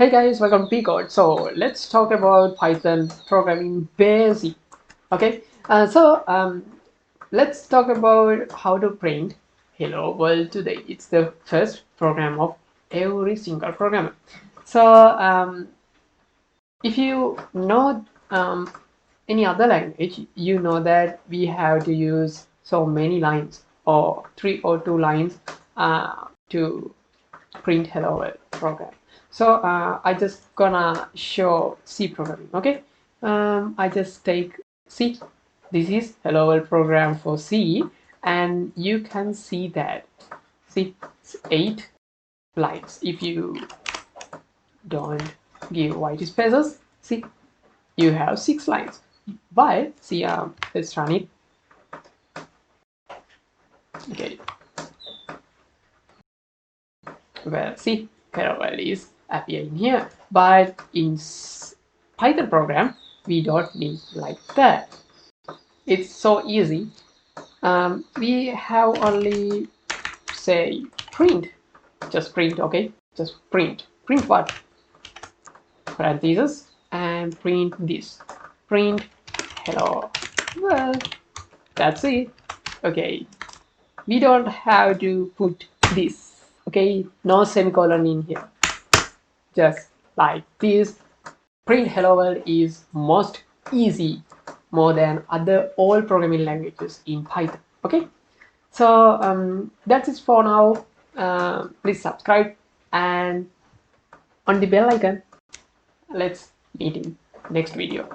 Hey guys, welcome to Pcode. So let's talk about Python programming basic. Okay, let's talk about how to print hello world today. It's the first program of every single programmer. So if you know any other language, you know that we have to use so many lines or 3 or 2 lines to print hello world program. So I just gonna show C programming. Okay, I just take C. This is hello world program for C, and you can see that see 8 lines. If you don't give white spaces, see you have 6 lines. But see, let's run it. Okay, well, see hello world is appearing here, but in Python program we don't need like that. It's so easy. We have only say print, just print. Okay, just print what, parentheses, and print this, print hello. Well, that's it. Okay, we don't have to put this. Okay, no semicolon in here, just like this. Print hello world is most easy, more than other all programming languages in Python. Okay, so that's it for now. Please subscribe and on the bell icon. Let's meet in next video.